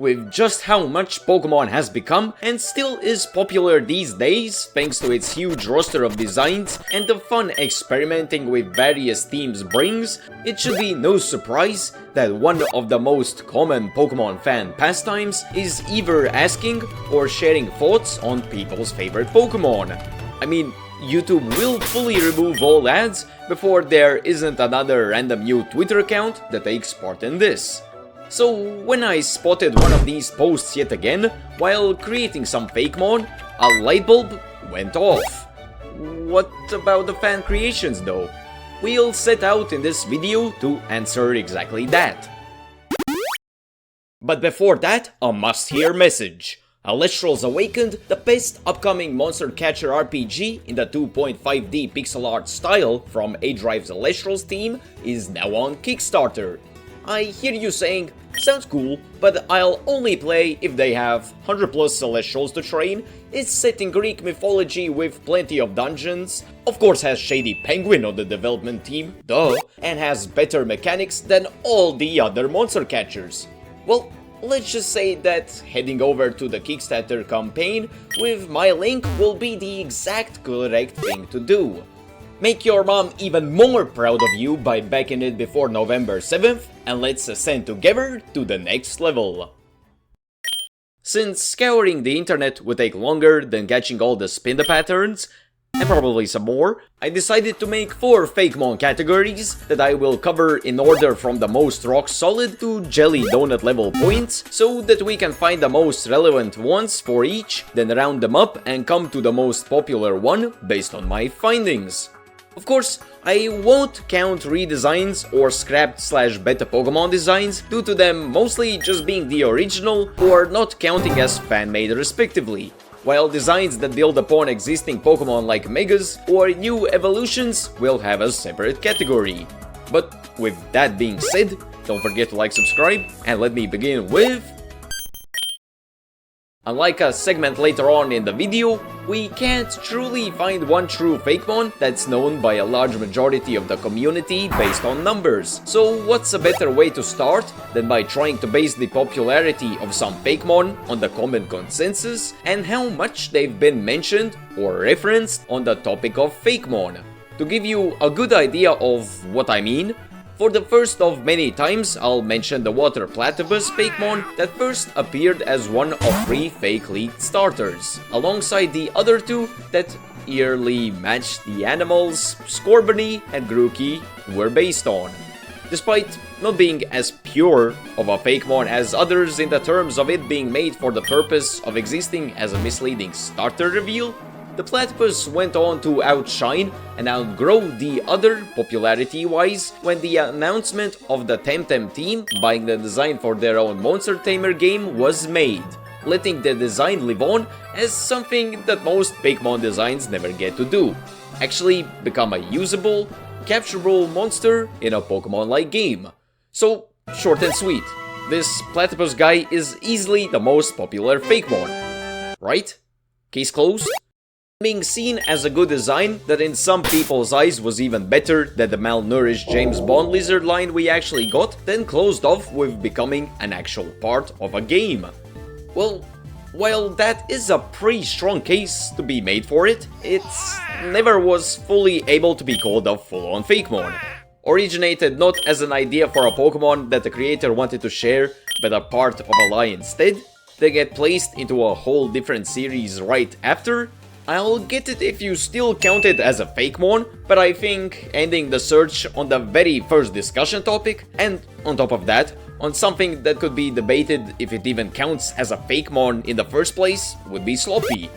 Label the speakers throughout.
Speaker 1: With just how much Pokemon has become and still is popular these days thanks to its huge roster of designs and the fun experimenting with various themes brings, it should be no surprise that one of the most common Pokemon fan pastimes is either asking or sharing thoughts on people's favorite Pokemon. I mean, YouTube will fully remove all ads before there isn't another random new Twitter account that takes part in this. So when I spotted one of these posts yet again, while creating some Fakemon, a light bulb went off. What about the fan creations though? We'll set out in this video to answer exactly that. But before that, a must-hear message. ELESTRALS Awakened, the best upcoming monster catcher RPG in the 2.5D pixel art style from A-Drive's ELESTRALS team, is now on Kickstarter. I hear you saying, sounds cool, but I'll only play if they have 100 plus Celestials to train, is set in Greek mythology with plenty of dungeons, of course has Shady Penguin on the development team, duh, and has better mechanics than all the other monster catchers. Well, let's just say that heading over to the Kickstarter campaign with my link will be the exact correct thing to do. Make your mom even more proud of you by backing it before November 7th, and let's ascend together to the next level. Since scouring the internet would take longer than catching all the Spinda patterns, and probably some more, I decided to make 4 Fakemon categories that I will cover in order from the most rock solid to jelly donut level points, so that we can find the most relevant ones for each, then round them up and come to the most popular one based on my findings. Of course, I won't count redesigns or scrapped/beta Pokemon designs due to them mostly just being the original or not counting as fan-made respectively, while designs that build upon existing Pokemon like Megas or new evolutions will have a separate category. But with that being said, don't forget to like, subscribe, and let me begin with... Unlike a segment later on in the video, we can't truly find one true Fakemon that's known by a large majority of the community based on numbers. So what's a better way to start than by trying to base the popularity of some Fakemon on the common consensus and how much they've been mentioned or referenced on the topic of Fakemon. To give you a good idea of what I mean, for the first of many times, I'll mention the Water Platypus Fakemon that first appeared as one of 3 fake league starters, alongside the other 2 that eerily matched the animals Scorbunny and Grookey were based on. Despite not being as pure of a Fakemon as others in the terms of it being made for the purpose of existing as a misleading starter reveal, the platypus went on to outshine and outgrow the other popularity-wise when the announcement of the Temtem team buying the design for their own Monster Tamer game was made, letting the design live on as something that most Fakemon designs never get to do, actually become a usable, capturable monster in a Pokemon-like game. So, short and sweet, this platypus guy is easily the most popular Fakemon, right? Case closed? Being seen as a good design that in some people's eyes was even better than the malnourished James Bond lizard line we actually got, then closed off with becoming an actual part of a game. Well, while that is a pretty strong case to be made for it, it never was fully able to be called a full-on Fakemon. Originated not as an idea for a Pokemon that the creator wanted to share, but a part of a lie instead, they get placed into a whole different series right after. I'll get it if you still count it as a Fakemon, but I think ending the search on the very first discussion topic, and on top of that, on something that could be debated if it even counts as a Fakemon in the first place, would be sloppy.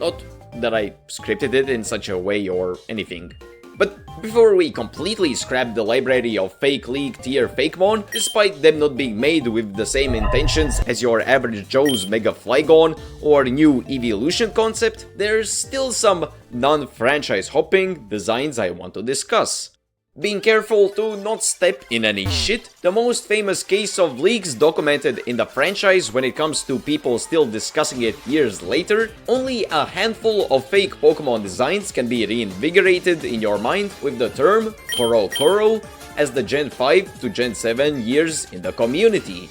Speaker 1: Not that I scripted it in such a way or anything. But before we completely scrap the library of fake league tier Fakemon, despite them not being made with the same intentions as your average Joe's Mega Flygon or new evolution concept, there's still some non-franchise hopping designs I want to discuss. Being careful to not step in any shit, the most famous case of leaks documented in the franchise when it comes to people still discussing it years later, only a handful of fake Pokemon designs can be reinvigorated in your mind with the term Koro Koro as the Gen 5 to Gen 7 years in the community.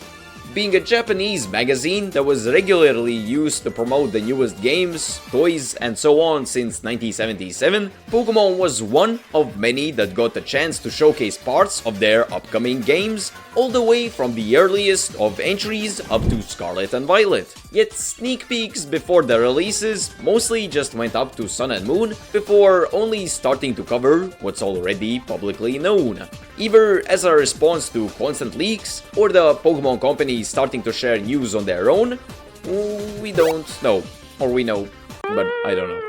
Speaker 1: Being a Japanese magazine that was regularly used to promote the newest games, toys, and so on since 1977, Pokemon was one of many that got the chance to showcase parts of their upcoming games, all the way from the earliest of entries up to Scarlet and Violet. Yet sneak peeks before the releases mostly just went up to Sun and Moon before only starting to cover what's already publicly known. Either as a response to constant leaks, or the Pokemon company starting to share news on their own, we don't know. Or we know, but I don't know.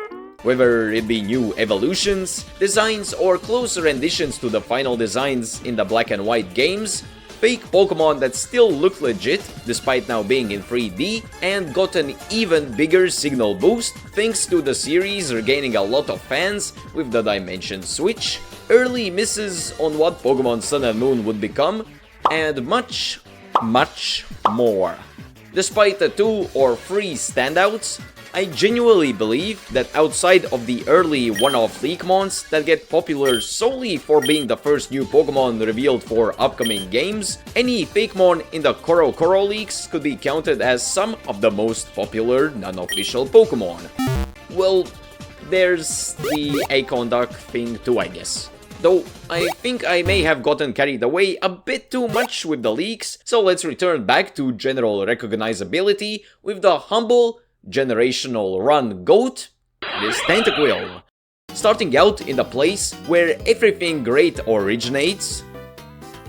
Speaker 1: Whether it be new evolutions, designs, or closer renditions to the final designs in the Black and White games, fake Pokemon that still look legit despite now being in 3D and got an even bigger signal boost thanks to the series regaining a lot of fans with the Dimension Switch, early misses on what Pokemon Sun and Moon would become, and much, much more. Despite the 2 or 3 standouts, I genuinely believe that outside of the early one-off Leakmons that get popular solely for being the first new Pokemon revealed for upcoming games, any Fakemon in the Koro leaks could be counted as some of the most popular non-official Pokemon. Well, there's the Akondak thing too, I guess. Though I think I may have gotten carried away a bit too much with the leaks, so let's return back to general recognizability with the humble generational run GOAT, it is Tentaquill. Starting out in the place where everything great originates.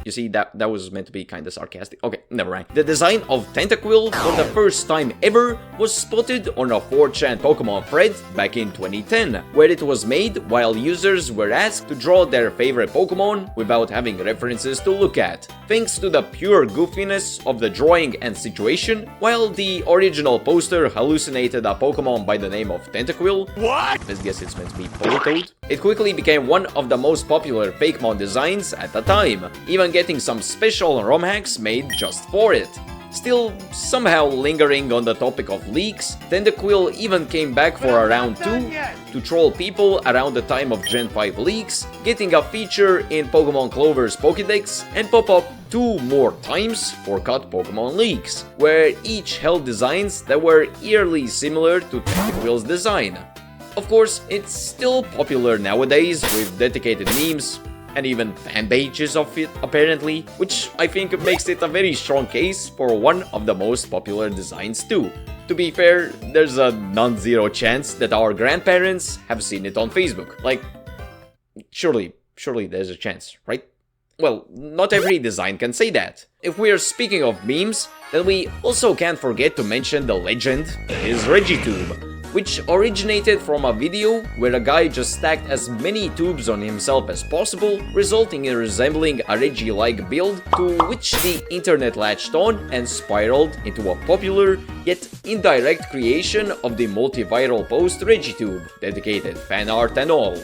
Speaker 1: You see, that was meant to be kinda sarcastic. Okay, never mind. The design of Tentaquill for the first time ever was spotted on a 4chan Pokemon thread back in 2010, where it was made while users were asked to draw their favorite Pokemon without having references to look at. Thanks to the pure goofiness of the drawing and situation, while the original poster hallucinated a Pokemon by the name of Tentaquill, what? Let's guess it's meant to be Politoed, it quickly became one of the most popular Fakemon designs at the time, even getting some special ROM hacks made just for it. Still, somehow lingering on the topic of leaks, Tentaquill even came back for a round 2 to troll people around the time of Gen 5 leaks, getting a feature in Pokemon Clover's Pokédex and pop up 2 more times for cut Pokemon leaks, where each held designs that were eerily similar to Tentaquill's design. Of course, it's still popular nowadays with dedicated memes, and even fan pages of it, apparently, which I think makes it a very strong case for one of the most popular designs too. To be fair, there's a non-zero chance that our grandparents have seen it on Facebook. Like, surely there's a chance, right? Well, not every design can say that. If we are speaking of memes, then we also can't forget to mention the legend that is Regitube, which originated from a video where a guy just stacked as many tubes on himself as possible, resulting in resembling a Reggie-like build, to which the internet latched on and spiraled into a popular yet indirect creation of the multi-viral post Regitube, dedicated fan art and all.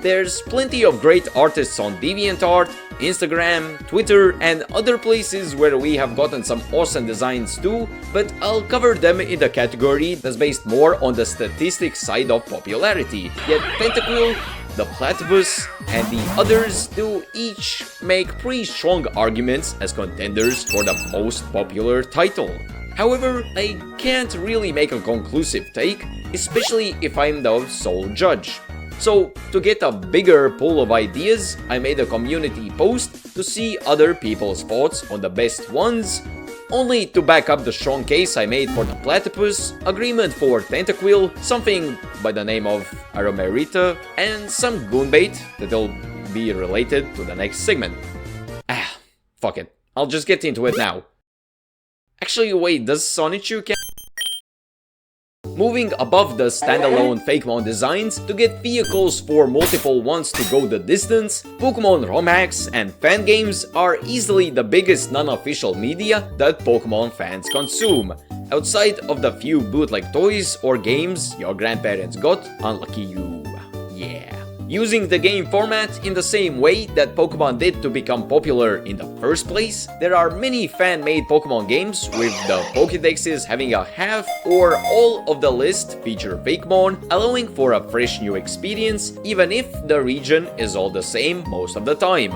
Speaker 1: There's plenty of great artists on DeviantArt, Instagram, Twitter, and other places where we have gotten some awesome designs too, but I'll cover them in the category that's based more on the statistics side of popularity. Yet Tentaquill, the Platypus, and the others do each make pretty strong arguments as contenders for the most popular title. However, I can't really make a conclusive take, especially if I'm the sole judge. So, to get a bigger pool of ideas, I made a community post to see other people's thoughts on the best ones, only to back up the strong case I made for the Platypus, agreement for Tentaquill, something by the name of Aromerita, and some goonbait that'll be related to the next segment. Fuck it. I'll just get into it now. Actually, wait, does Sonichu count? Moving above the standalone Fakemon designs to get vehicles for multiple ones to go the distance, Pokemon ROM hacks and fan games are easily the biggest non-official media that Pokemon fans consume. Outside of the few bootleg toys or games your grandparents got, unlucky you. Yeah. Using the game format in the same way that Pokemon did to become popular in the first place, there are many fan-made Pokemon games with the Pokédexes having a half or all of the list feature Fakemon, allowing for a fresh new experience even if the region is all the same most of the time.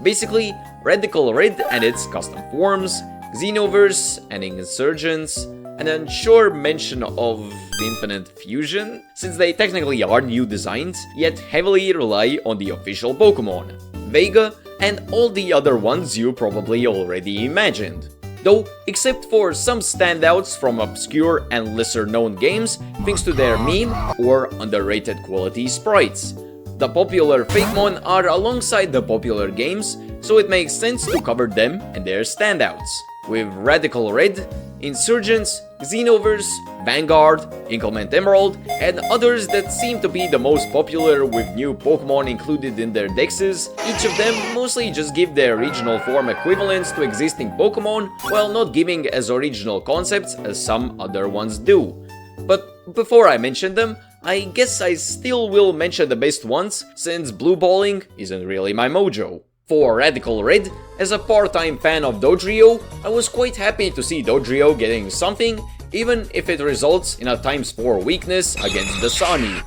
Speaker 1: Basically, Radical Red and its custom forms, Xenoverse and Insurgents, and an unsure mention of the Infinite Fusion, since they technically are new designs, yet heavily rely on the official Pokemon, Vega, and all the other ones you probably already imagined. Though, except for some standouts from obscure and lesser-known games, thanks to their meme or underrated quality sprites. The popular Fakemon are alongside the popular games, so it makes sense to cover them and their standouts, with Radical Red, Insurgents, Xenoverse, Vanguard, Inclement Emerald, and others that seem to be the most popular with new Pokemon included in their dexes. Each of them mostly just give their original form equivalents to existing Pokemon, while not giving as original concepts as some other ones do. But before I mention them, I guess I still will mention the best ones, since blue balling isn't really my mojo. For Radical Red, as a part-time fan of Dodrio, I was quite happy to see Dodrio getting something, even if it results in a ×4 weakness against the Sunny.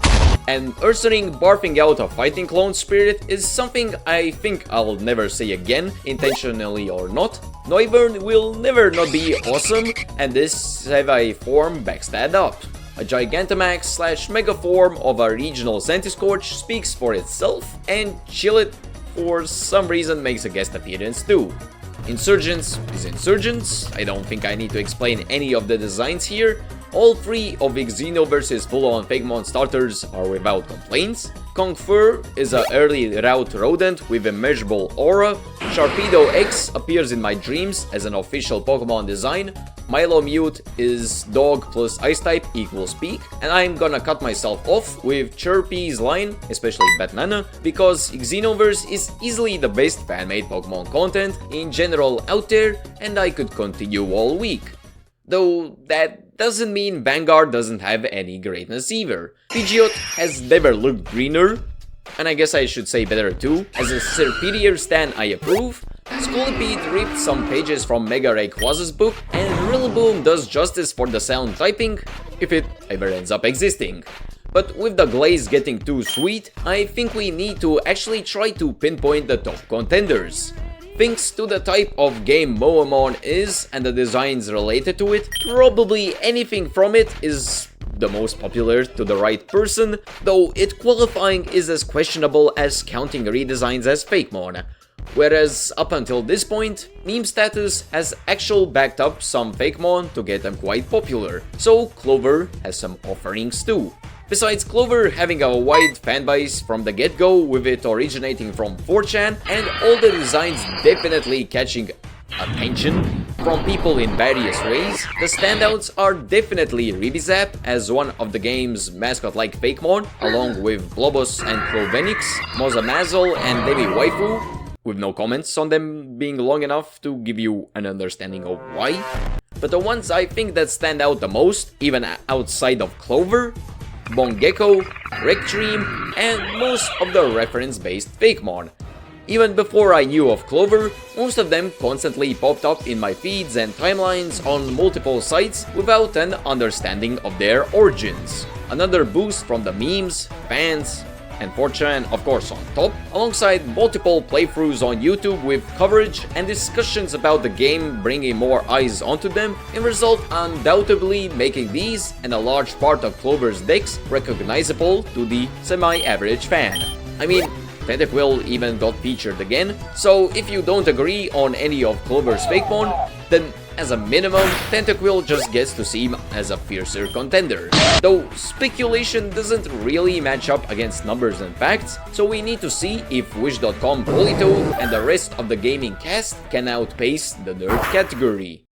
Speaker 1: And Ursaring barfing out a fighting clone spirit is something I think I'll never say again, intentionally or not. Noivern will never not be awesome, and this Sevai form backs that up. A Gigantamax/Mega form of a regional Centiskorch speaks for itself, and Chillet for some reason makes a guest appearance too. Insurgents is Insurgents, I don't think I need to explain any of the designs here. All three of Xenoverse's full-on Fakemon starters are without complaints. Kongfur is an early route rodent with immeasurable aura. Sharpedo X appears in my dreams as an official Pokemon design. Milomute is dog plus ice type equals peak, and I'm gonna cut myself off with Chirpy's line, especially Batmana, because Xenoverse is easily the best fan-made Pokemon content in general out there, and I could continue all week. Though that doesn't mean Vanguard doesn't have any greatness either. Pidgeot has never looked greener, and I guess I should say better too. As a superior stan I approve. Scolipede ripped some pages from Mega Rayquaza's book, and Rillaboom does justice for the sound typing, if it ever ends up existing. But with the glaze getting too sweet, I think we need to actually try to pinpoint the top contenders. Thanks to the type of game Moamon is and the designs related to it, probably anything from it is the most popular to the right person, though it qualifying is as questionable as counting redesigns as Fakemon. Whereas up until this point, meme status has actually backed up some Fakemon to get them quite popular, so Clover has some offerings too. Besides Clover having a wide fanbase from the get-go, with it originating from 4chan, and all the designs definitely catching attention from people in various ways, the standouts are definitely Ribizap as one of the game's mascot-like Fakemon, along with Blobos and Clovenix, Mozamazel and Devi Waifu, with no comments on them being long enough to give you an understanding of why. But the ones I think that stand out the most, even outside of Clover, Bongecko, Rectream, and most of the reference-based Fakemon. Even before I knew of Clover, most of them constantly popped up in my feeds and timelines on multiple sites without an understanding of their origins. Another boost from the memes, fans, and 4chan of course on top, alongside multiple playthroughs on YouTube with coverage and discussions about the game bringing more eyes onto them, and result undoubtedly making these and a large part of Clover's decks recognizable to the semi-average fan. I mean, Tentaquill even got featured again, so if you don't agree on any of Clover's Fakemon, then as a minimum, Tentaquill just gets to seem as a fiercer contender. Though speculation doesn't really match up against numbers and facts, so we need to see if Wish.com Politoad and the rest of the gaming cast can outpace the nerd category.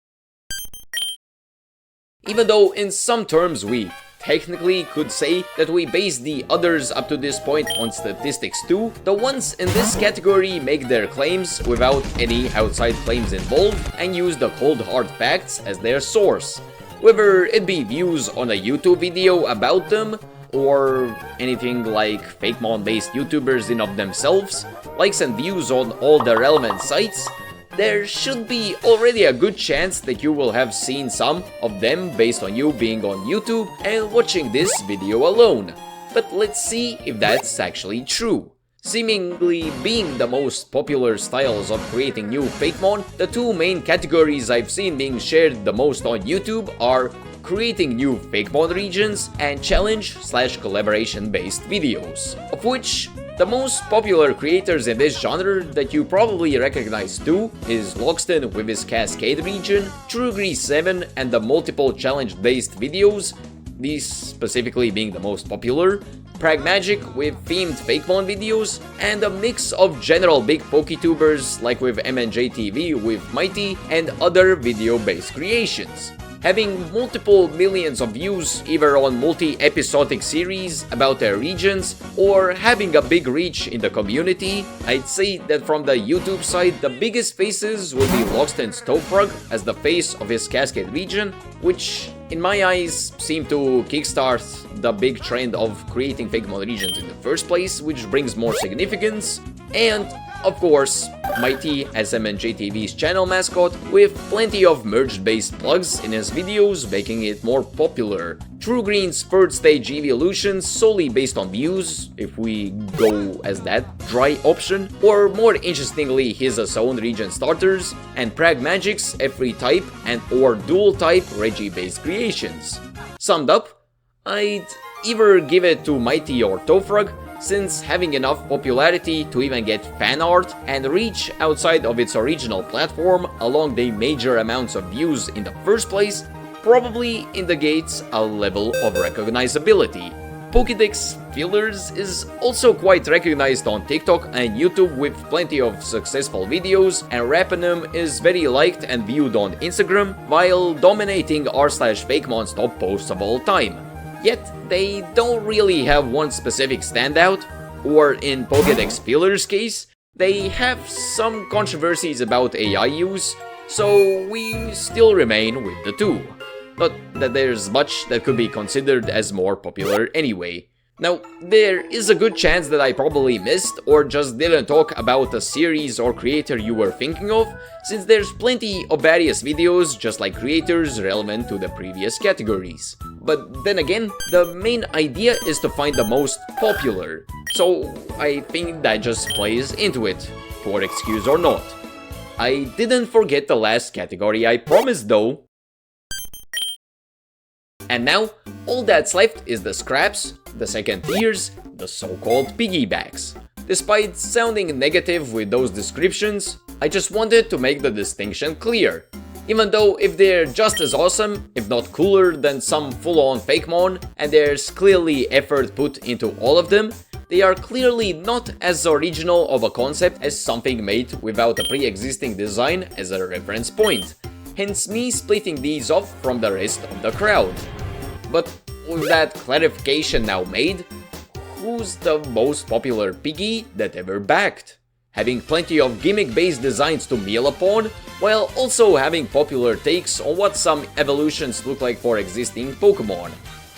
Speaker 1: Even though in some terms we technically could say that we base the others up to this point on statistics too, the ones in this category make their claims without any outside claims involved and use the cold hard facts as their source. Whether it be views on a YouTube video about them, or anything like Fakemon based YouTubers in of themselves, likes and views on all the relevant sites, there should be already a good chance that you will have seen some of them based on you being on YouTube and watching this video alone. But let's see if that's actually true. Seemingly being the most popular styles of creating new Fakemon, the two main categories I've seen being shared the most on YouTube are creating new Fakemon regions and challenge/collaboration based videos, of which the most popular creators in this genre that you probably recognize too is Logston with his Cascade region, TrueGrease7 and the multiple challenge based videos, these specifically being the most popular, Pragmagic with themed Fakemon videos, and a mix of general big PokeTubers like with MNJTV with Mighty and other video-based creations. Having multiple millions of views either on multi-episodic series about their regions or having a big reach in the community, I'd say that from the YouTube side, the biggest faces would be Logston's Tophrug as the face of his Cascade region, which in my eyes seemed to kickstart the big trend of creating Fakemon regions in the first place, which brings more significance, and of course, Mighty as MNJTV's channel mascot, with plenty of merge-based plugs in his videos, making it more popular. True Green's third stage evolutions solely based on views, if we go as that dry option, or more interestingly his own region starters, and Pragmagic's every type and or dual type Reggie-based creations. Summed up, I'd either give it to Mighty or Tophrug, since having enough popularity to even get fan art and reach outside of its original platform along the major amounts of views in the first place probably indicates a level of recognizability. Pokédex Fillers is also quite recognized on TikTok and YouTube with plenty of successful videos, and Rapanum is very liked and viewed on Instagram while dominating r/Fakemon's top posts of all time. Yet, they don't really have one specific standout, or in Pokédex Fillers' case, they have some controversies about AI use, so we still remain with the two. Not that there's much that could be considered as more popular anyway. Now, there is a good chance that I probably missed or just didn't talk about a series or creator you were thinking of, since there's plenty of various videos just like creators relevant to the previous categories. But then again, the main idea is to find the most popular, so I think that just plays into it, for excuse or not. I didn't forget the last category I promised though. And now, all that's left is the scraps, the second tiers, the so-called piggybacks. Despite sounding negative with those descriptions, I just wanted to make the distinction clear. Even though if they're just as awesome, if not cooler than some full-on Fakemon, and there's clearly effort put into all of them, they are clearly not as original of a concept as something made without a pre-existing design as a reference point. Hence me splitting these off from the rest of the crowd. But with that clarification now made, who's the most popular piggy that ever backed? Having plenty of gimmick-based designs to meal upon, while also having popular takes on what some evolutions look like for existing Pokemon.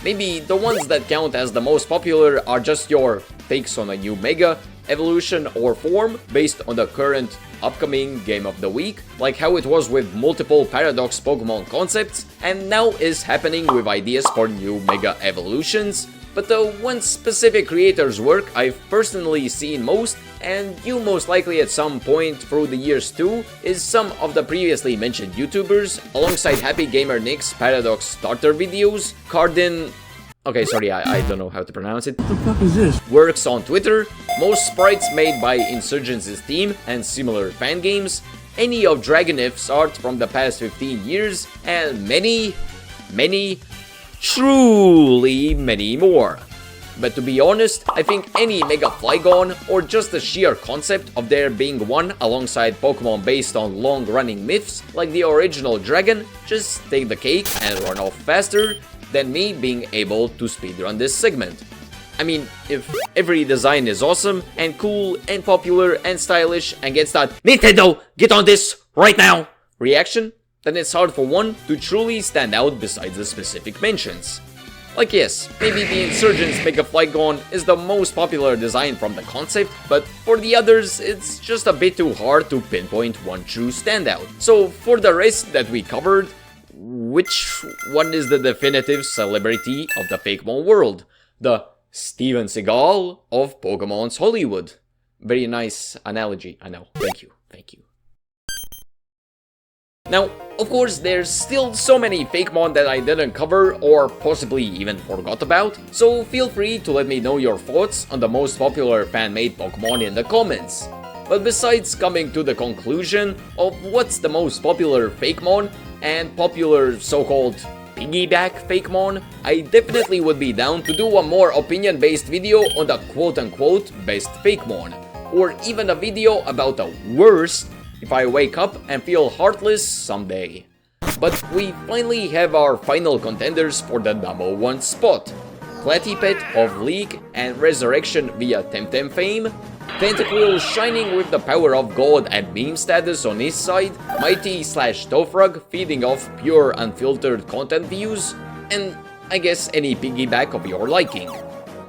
Speaker 1: Maybe the ones that count as the most popular are just your takes on a new Mega, evolution or form based on the current upcoming game of the week, like how it was with multiple Paradox Pokemon concepts, and now is happening with ideas for new Mega evolutions. But the one specific creator's work I've personally seen most, and you most likely at some point through the years too, is some of the previously mentioned YouTubers, alongside Happy Gamer Nick's Paradox starter videos, Cardin... Okay, sorry, I don't know how to pronounce it.
Speaker 2: What the fuck is this?
Speaker 1: Works on Twitter, most sprites made by Insurgence's team and similar fan games, any of Dragonif's art from the past 15 years, and many, truly many more. But to be honest, I think any Mega Flygon, or just the sheer concept of there being one alongside Pokemon based on long-running myths like the original Dragon, just take the cake and run off faster than me being able to speedrun this segment. I mean, if every design is awesome and cool and popular and stylish and gets that "Nintendo, get on this right now" reaction, then it's hard for one to truly stand out besides the specific mentions. Like yes, maybe the Insurgent's Mega Flygon is the most popular design from the concept, but for the others it's just a bit too hard to pinpoint one true standout. So for the rest that we covered, which one is the definitive celebrity of the Fakemon world? The Steven Seagal of Pokemon's Hollywood? Very nice analogy, I know. Thank you, thank you. Now, of course, there's still so many Fakemon that I didn't cover or possibly even forgot about, so feel free to let me know your thoughts on the most popular fan-made Pokemon in the comments. But besides coming to the conclusion of what's the most popular Fakemon and popular so-called piggyback Fakemon, I definitely would be down to do a more opinion-based video on the quote-unquote best Fakemon, or even a video about the worst if I wake up and feel heartless someday. But we finally have our final contenders for the number 1 spot. Platypet of League and Resurrection via Temtem fame, Tentacle shining with the power of God and meme status on his side, Mighty/Tofrog feeding off pure unfiltered content views, and I guess any piggyback of your liking.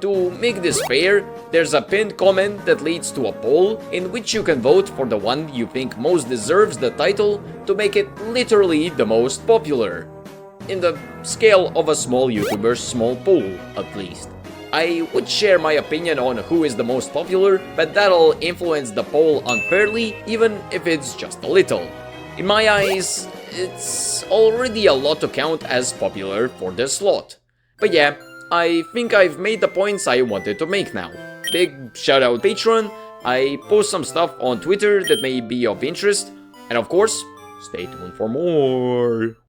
Speaker 1: To make this fair, there's a pinned comment that leads to a poll in which you can vote for the one you think most deserves the title to make it literally the most popular. In the scale of a small YouTuber's small pool, at least. I would share my opinion on who is the most popular, but that'll influence the poll unfairly, even if it's just a little. In my eyes, it's already a lot to count as popular for this slot. But yeah, I think I've made the points I wanted to make now. Big shout out Patreon, I post some stuff on Twitter that may be of interest, and of course, stay tuned for more.